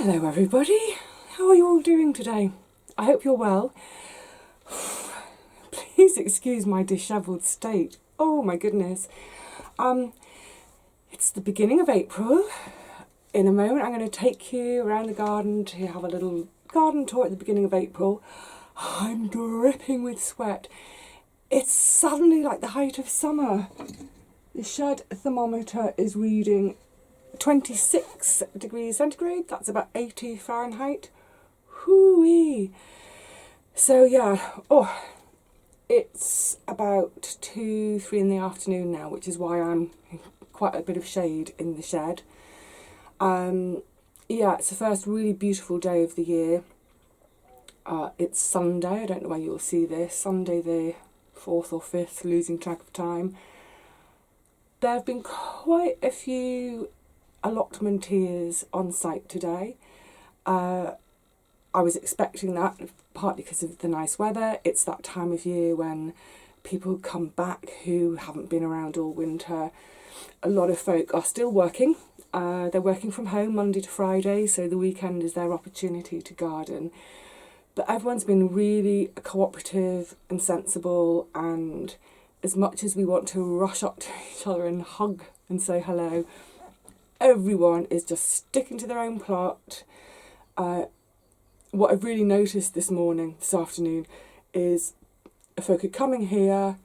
Hello everybody, how are you all doing today? I hope you're well. Please excuse my dishevelled state. Oh my goodness. It's the beginning of April. In a moment I'm going to take you around the garden to have a little garden tour at the beginning of April. I'm dripping with sweat. It's suddenly like the height of summer. The shed thermometer is reading 26 degrees centigrade, that's about 80 Fahrenheit. Hoo-wee. So yeah, it's about 2, 3 in the afternoon now, which is why I'm in quite a bit of shade in the shed. Yeah, it's the first really beautiful day of the year. It's Sunday, I don't know where you'll see this, Sunday the 4th or 5th, losing track of time. There have been quite a few allotmenteers on site today. I was expecting that, partly because of the nice weather. It's that time of year when people come back who haven't been around all winter. A lot of folk are still working. They're working from home Monday to Friday, so the weekend is their opportunity to garden. But everyone's been really cooperative and sensible, and as much as we want to rush up to each other and hug and say hello, everyone is just sticking to their own plot. What I've really noticed this afternoon, is folk are coming here,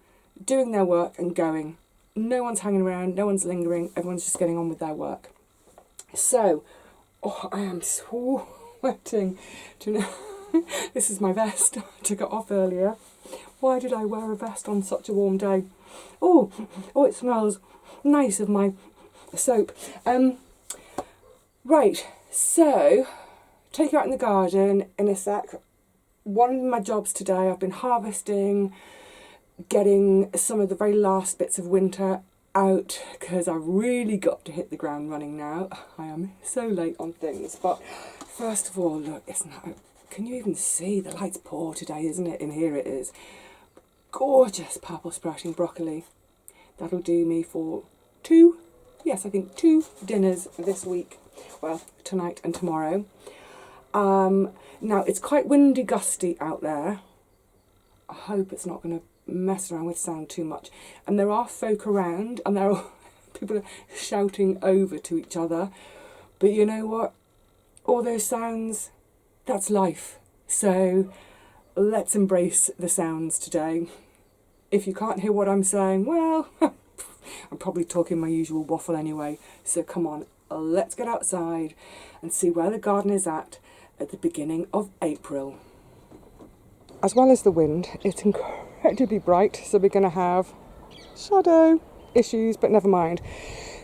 doing their work and going. No one's hanging around, no one's lingering, everyone's just getting on with their work. So, I am sweating. Do you know, this is my vest, I took it off earlier. Why did I wear a vest on such a warm day? Oh, it smells nice of my soap. Right, so take you out in the garden in a sec. One of my jobs today, I've been harvesting, getting some of the very last bits of winter out, because I've really got to hit the ground running now. I am so late on things, but first of all, look, can you even see? The light's poor today, isn't it? And here it is. Gorgeous purple sprouting broccoli. That'll do me for 2 dinners this week. Well, tonight and tomorrow. Now, it's quite windy, gusty out there. I hope it's not going to mess around with sound too much. And there are folk around, and people are shouting over to each other. But you know what? All those sounds, that's life. So let's embrace the sounds today. If you can't hear what I'm saying, well, I'm probably talking my usual waffle anyway. So come on, let's get outside and see where the garden is at the beginning of April. As well as the wind, it's incredibly bright, so we're going to have shadow issues, but never mind.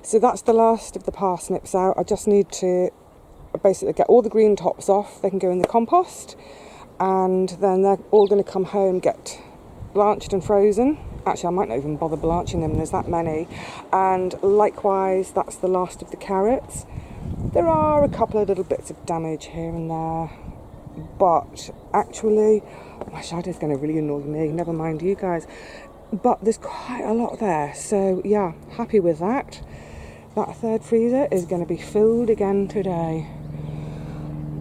So that's the last of the parsnips out. I just need to basically get all the green tops off. They can go in the compost, and then they're all going to come home, get blanched and frozen. Actually, I might not even bother blanching them, there's that many. And likewise, that's the last of the carrots. There are a couple of little bits of damage here and there, but actually my shadow's going to really annoy me, never mind you guys. But there's quite a lot there, so yeah, happy with that. That third freezer is going to be filled again today.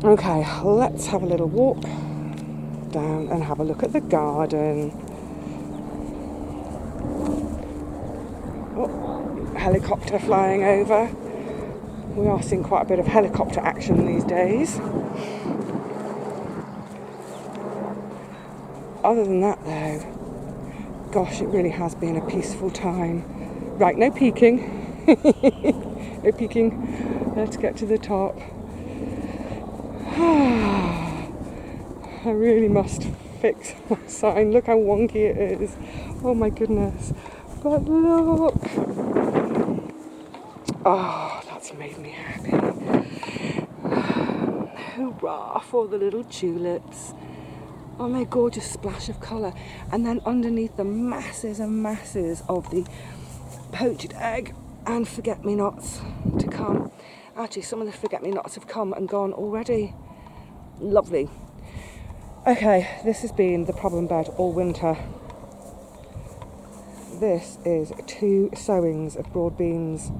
Okay, let's have a little walk down and have a look at the garden. Oh, helicopter flying over. We are seeing quite a bit of helicopter action these days. Other than that though, gosh, it really has been a peaceful time. Right, no peeking. No peeking. Let's get to the top. I really must fix my sign. Look how wonky it is. Oh my goodness. But look. Oh, that's made me happy. Hurrah for the little tulips. Oh, my gorgeous splash of colour. And then underneath the masses and masses of the poached egg and forget-me-nots to come. Actually, some of the forget-me-nots have come and gone already. Lovely. Okay, this has been the problem bed all winter. This is 2 sowings of broad beans.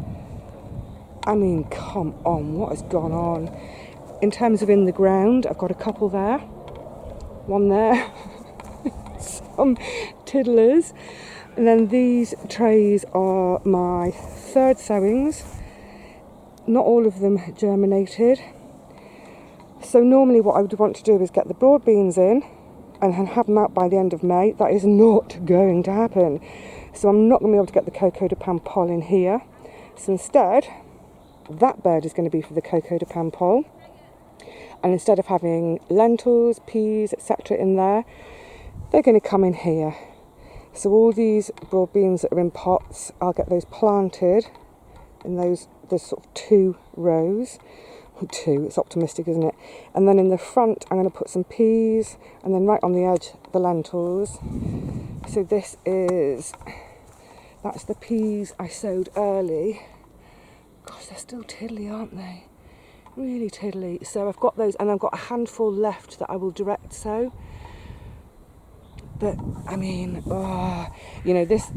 I mean, come on, what has gone on? in terms of in the ground, I've got a couple there, one there, some tiddlers, and then these trays are my third sowings. Not all of them germinated. So normally what I would want to do is get the broad beans in and have them out by the end of May. That is not going to happen. So I'm not going to be able to get the Coco de Pan Pol in here. So instead, that bed is going to be for the Coco de Pan Pol. And instead of having lentils, peas, etc. in there, they're going to come in here. So all these broad beans that are in pots, I'll get those planted in those sort of 2 rows. 2, it's optimistic, isn't it? And then in the front I'm going to put some peas, and then right on the edge the lentils. So that's the peas I sowed early. Gosh, they're still tiddly, aren't they? Really tiddly. So I've got those, and I've got a handful left that I will direct sow. But I mean, this,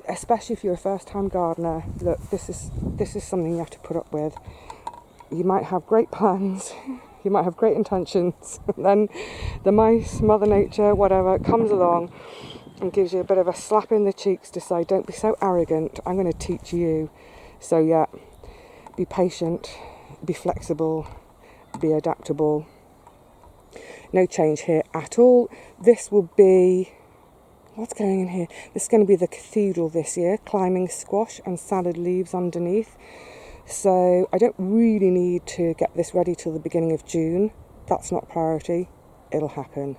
especially if you're a first-time gardener, look, this is something you have to put up with. You might have great plans, you might have great intentions, and then the mice, Mother Nature, whatever, comes along and gives you a bit of a slap in the cheeks to say, don't be so arrogant, I'm going to teach you. So yeah, be patient, be flexible, be adaptable. No change here at all. This will be, what's going in here? This is going to be the cathedral this year, climbing squash and salad leaves underneath. So I don't really need to get this ready till the beginning of June. That's not a priority. It'll happen.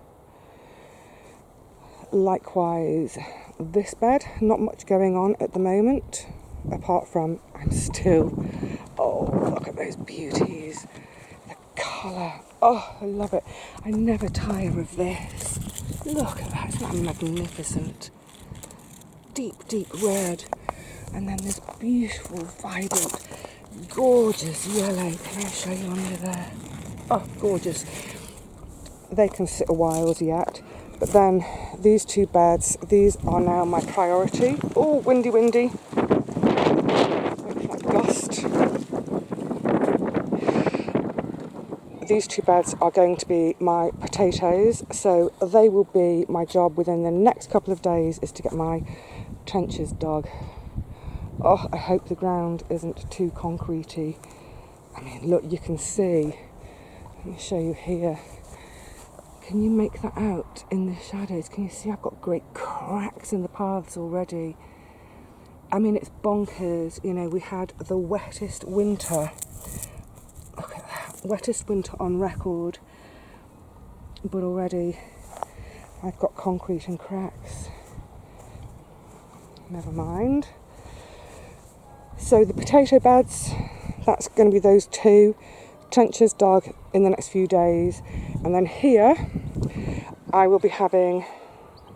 Likewise, this bed, not much going on at the moment, apart from look at those beauties. The colour. Oh, I love it. I never tire of this. Look at that. Isn't that magnificent? Deep, deep red. And then this beautiful, vibrant, gorgeous yellow. Can I show you under there? Oh, gorgeous. They can sit a while yet. But then these 2 beds, these are now my priority. Oh, windy. Wait for that gust. These 2 beds are going to be my potatoes. So they will be my job within the next couple of days, is to get my trenches dug. Oh, I hope the ground isn't too concretey. I mean, look, you can see. Let me show you here. Can you make that out in the shadows? Can you see I've got great cracks in the paths already? I mean, it's bonkers. You know, we had the wettest winter. Look at that. Wettest winter on record. But already I've got concrete and cracks. Never mind. So the potato beds, that's going to be those 2 trenches dug in the next few days. And then here I will be having,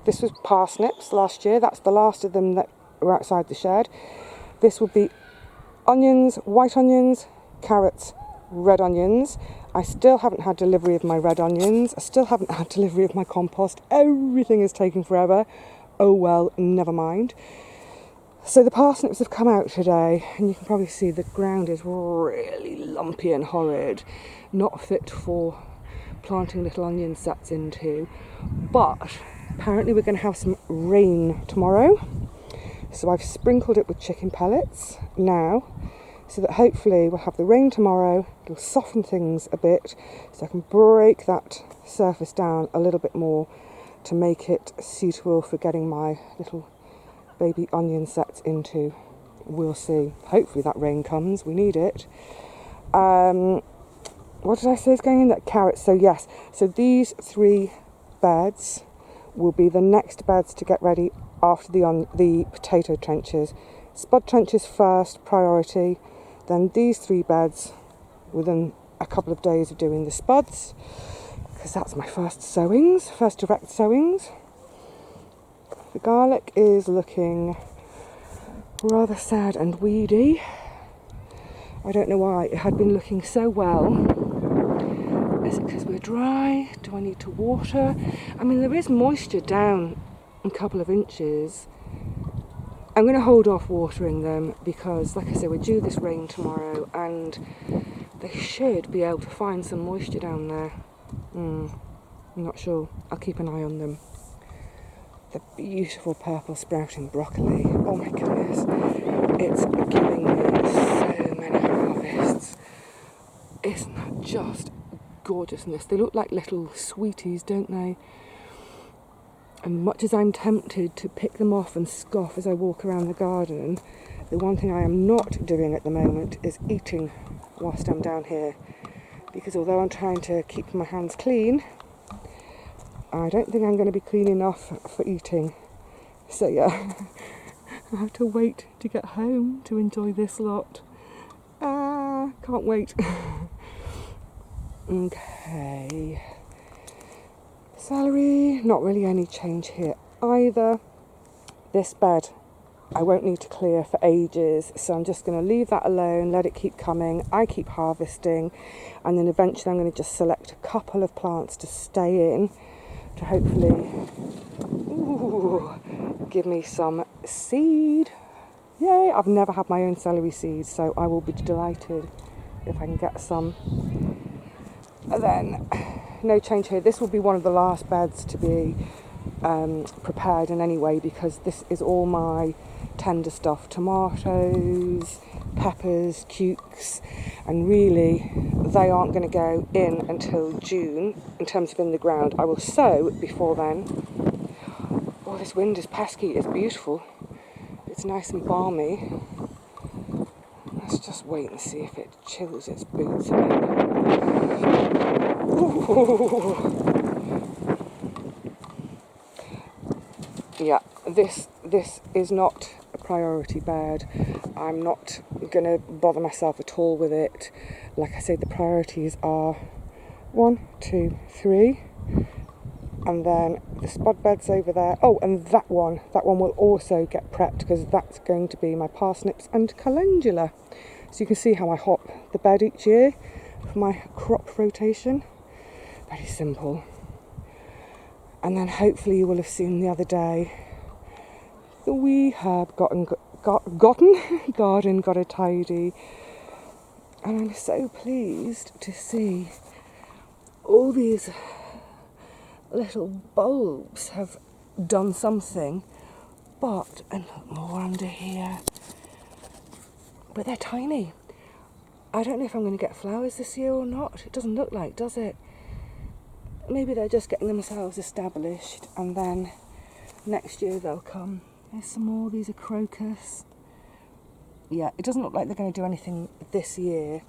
this was parsnips last year, that's the last of them that were outside the shed. This will be onions, white onions, carrots, red onions. I still haven't had delivery of my red onions. I still haven't had delivery of my compost. Everything is taking forever. Oh well, never mind. So the parsnips have come out today, and you can probably see the ground is really lumpy and horrid, not fit for planting little onion sets into. But apparently we're going to have some rain tomorrow, so I've sprinkled it with chicken pellets now, so that hopefully we'll have the rain tomorrow. It'll soften things a bit, so I can break that surface down a little bit more to make it suitable for getting my little baby onion sets into. We'll see. Hopefully that rain comes. We need it. What did I say is going in? That carrots. So yes. So these 3 beds will be the next beds to get ready after the potato trenches. Spud trenches first, priority. Then these 3 beds within a couple of days of doing the spuds, because that's my first direct sowings. The garlic is looking rather sad and weedy. I don't know why. It had been looking so well. Is it because we're dry? Do I need to water? I mean, there is moisture down a couple of inches. I'm going to hold off watering them because, like I say, we're due this rain tomorrow, and they should be able to find some moisture down there. I'm not sure. I'll keep an eye on them. The beautiful purple sprouting broccoli. Oh my goodness. It's giving me so many harvests. Isn't that just gorgeousness? They look like little sweeties, don't they? And much as I'm tempted to pick them off and scoff as I walk around the garden, the one thing I am not doing at the moment is eating whilst I'm down here. Because although I'm trying to keep my hands clean, I don't think I'm going to be clean enough for eating. So yeah, I have to wait to get home to enjoy this lot. Can't wait. Okay. Celery, not really any change here either. This bed I won't need to clear for ages, so I'm just going to leave that alone, let it keep coming. I keep harvesting, and then eventually I'm going to just select a couple of plants to stay in to hopefully give me some seed. Yay! I've never had my own celery seeds, so I will be delighted if I can get some. And then, no change here. This will be one of the last beds to be prepared in any way, because this is all my tender stuff. Tomatoes, peppers, cukes, and really they aren't going to go in until June in terms of in the ground. I will sow before then. Oh, this wind is pesky. It's beautiful. It's nice and balmy. Let's just wait and see if it chills its boots a bit. Yeah, this is not a priority bed. I'm not going to bother myself at all with it. Like I say, the priorities are 1, 2, 3, and then the spud bed's over there. Oh, and that one will also get prepped, because that's going to be my parsnips and calendula. So you can see how I hop the bed each year for my crop rotation. Very simple. And then hopefully you will have seen the other day the wee herb garden got a tidy. And I'm so pleased to see all these little bulbs have done something. But, and look more under here, but they're tiny. I don't know if I'm going to get flowers this year or not. It doesn't look like, does it? Maybe they're just getting themselves established, and then next year they'll come. There's some more. These are crocus. Yeah, it doesn't look like they're going to do anything this year,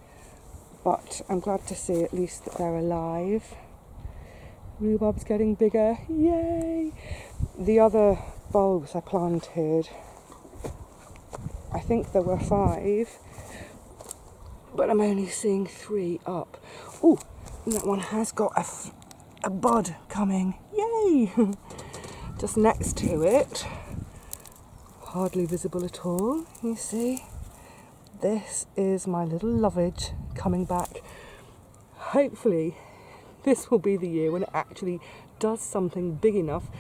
but I'm glad to see at least that they're alive. Rhubarb's getting bigger. Yay! The other bulbs I planted, I think there were 5, but I'm only seeing 3 up. Oh, and that one has got a bud coming. Yay! Just next to it, hardly visible at all, you see. This is my little lovage coming back. Hopefully this will be the year when it actually does something big enough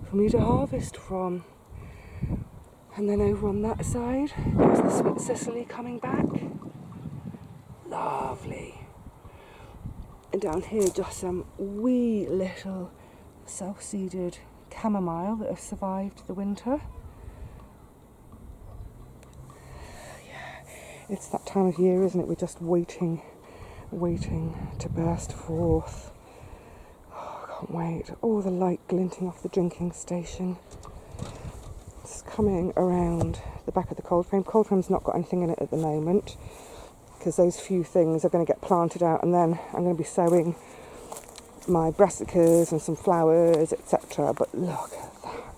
for me to harvest from. And then over on that side, there's the sweet Cicely coming back. Lovely. And down here, just some wee little self-seeded chamomile that have survived the winter. Yeah, it's that time of year, isn't it? We're just waiting to burst forth. Oh, I can't wait. Oh, the light glinting off the drinking station. It's coming around the back of the cold frame. Cold frame's not got anything in it at the moment, because those few things are going to get planted out, and then I'm going to be sowing my brassicas and some flowers, etc. But look at that.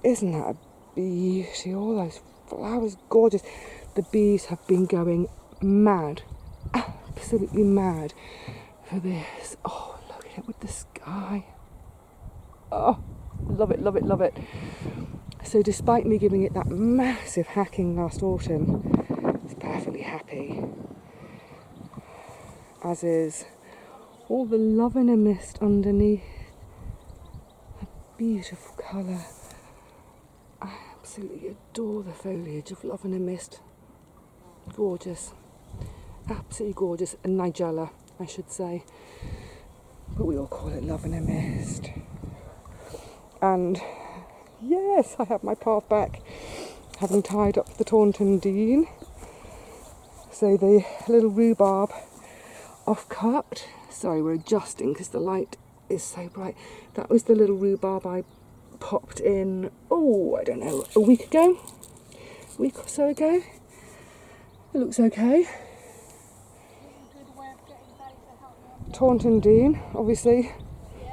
Isn't that a beauty? All those flowers, gorgeous. The bees have been going mad, absolutely mad for this. Oh, look at it with the sky. Oh, love it, love it, love it. So despite me giving it that massive hacking last autumn, it's perfectly happy. As is all the love in a mist underneath. A beautiful colour. I absolutely adore the foliage of Love in a Mist. Gorgeous. Absolutely gorgeous. A Nigella, I should say. But we all call it love in a mist. And yes, I have my path back, having tied up the Taunton Dean. So the little rhubarb off cut. Sorry, we're adjusting because the light is so bright. That was the little rhubarb I popped in, oh, I don't know, a week ago? A week or so ago? It looks okay. Taunton Dean, obviously,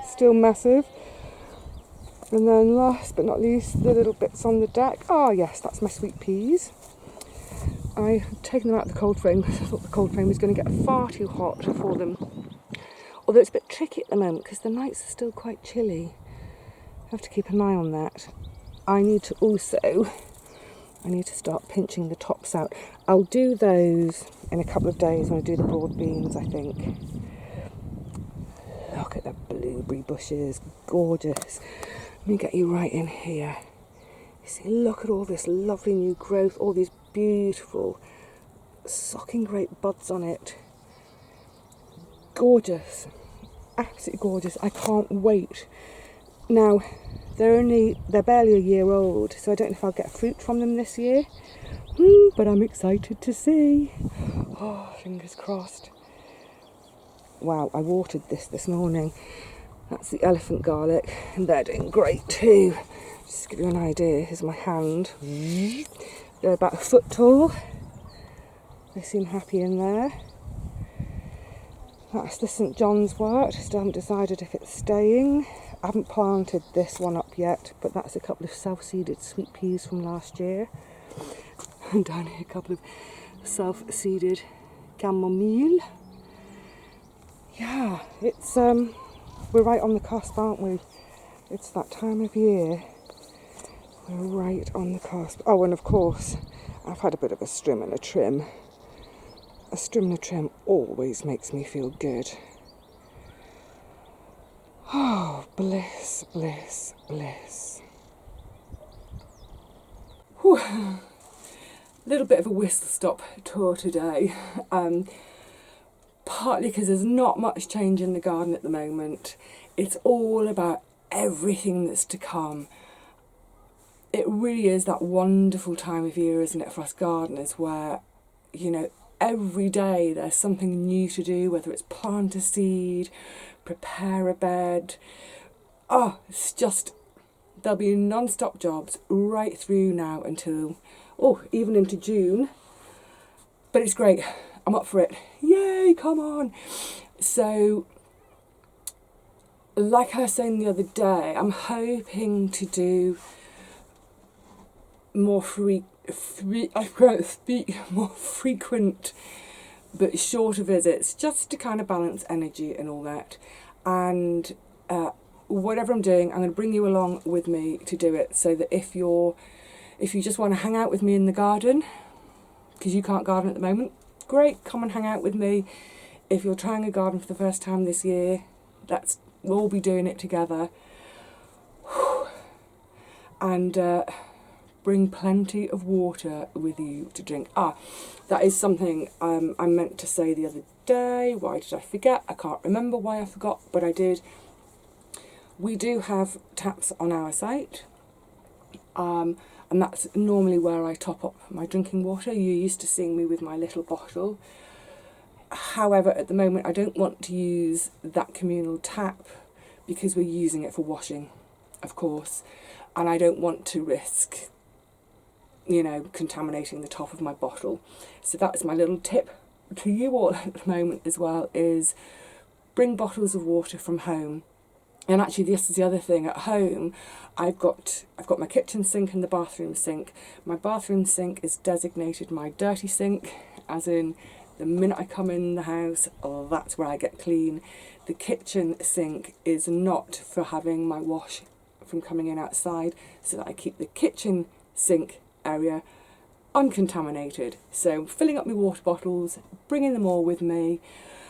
still massive. And then last but not least, the little bits on the deck. Oh yes, that's my sweet peas. I've taken them out of the cold frame because I thought the cold frame was going to get far too hot for them. Although it's a bit tricky at the moment because the nights are still quite chilly. I have to keep an eye on that. I need to start pinching the tops out. I'll do those in a couple of days when I do the broad beans, I think. Look at the blueberry bushes, gorgeous. Let me get you right in here. You see, look at all this lovely new growth, all these beautiful, sucking great buds on it. Gorgeous, absolutely gorgeous. I can't wait. Now, they're barely a year old, so I don't know if I'll get fruit from them this year. But I'm excited to see. Oh, fingers crossed. Wow, I watered this morning. That's the elephant garlic, and they're doing great too. Just to give you an idea, here's my hand. They're about a foot tall. They seem happy in there. That's the St John's wort. Still haven't decided if it's staying. I haven't planted this one up yet, but that's a couple of self-seeded sweet peas from last year. And down here, a couple of self-seeded chamomile. Yeah, it's we're right on the cusp, aren't we? It's that time of year. We're right on the cusp. Oh, and of course, I've had a bit of a strim and a trim. A strim and a trim always makes me feel good. Oh, bliss, bliss, bliss. Whew. A little bit of a whistle-stop tour today. Partly because there's not much change in the garden at the moment. It's all about everything that's to come. It really is that wonderful time of year, isn't it, for us gardeners, where, you know, every day there's something new to do, whether it's plant a seed, prepare a bed. Oh, it's just, there'll be non-stop jobs right through now until, even into June. But it's great. I'm up for it. Yay, come on. So, like I was saying the other day, I'm hoping to do more frequent but shorter visits, just to kind of balance energy and all that. And whatever I'm doing, I'm going to bring you along with me to do it, so that if you just want to hang out with me in the garden, because you can't garden at the moment, great, come and hang out with me. If you're trying a garden for the first time this year, we'll all be doing it together. And bring plenty of water with you to drink. That is something I meant to say the other day. Why did I forget? I can't remember why I forgot, but I did. We do have taps on our site, and that's normally where I top up my drinking water. You're used to seeing me with my little bottle. However, at the moment I don't want to use that communal tap because we're using it for washing, of course, and I don't want to risk, contaminating the top of my bottle. So that's my little tip to you all at the moment as well, is bring bottles of water from home. And actually, this is the other thing. At home, I've got my kitchen sink and the bathroom sink. My bathroom sink is designated my dirty sink, as in the minute I come in the house, that's where I get clean. The kitchen sink is not for having my wash from coming in outside, so that I keep the kitchen sink area uncontaminated. So filling up my water bottles, bringing them all with me.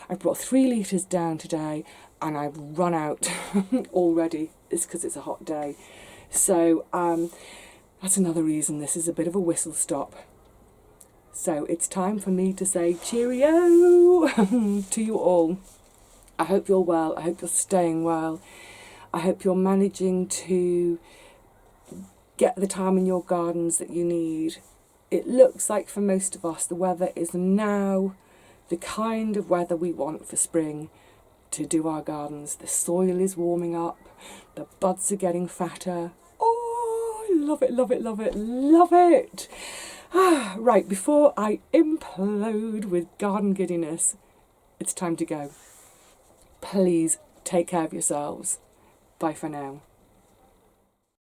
I brought 3 litres down today, and I've run out already. It's because it's a hot day. So that's another reason this is a bit of a whistle stop. So it's time for me to say cheerio to you all. I hope you're well. I hope you're staying well. I hope you're managing to get the time in your gardens that you need. It looks like for most of us the weather is now the kind of weather we want for spring to do our gardens. The soil is warming up, the buds are getting fatter. Oh, I love it, love it, love it, love it. Right, before I implode with garden giddiness, it's time to go. Please take care of yourselves. Bye for now.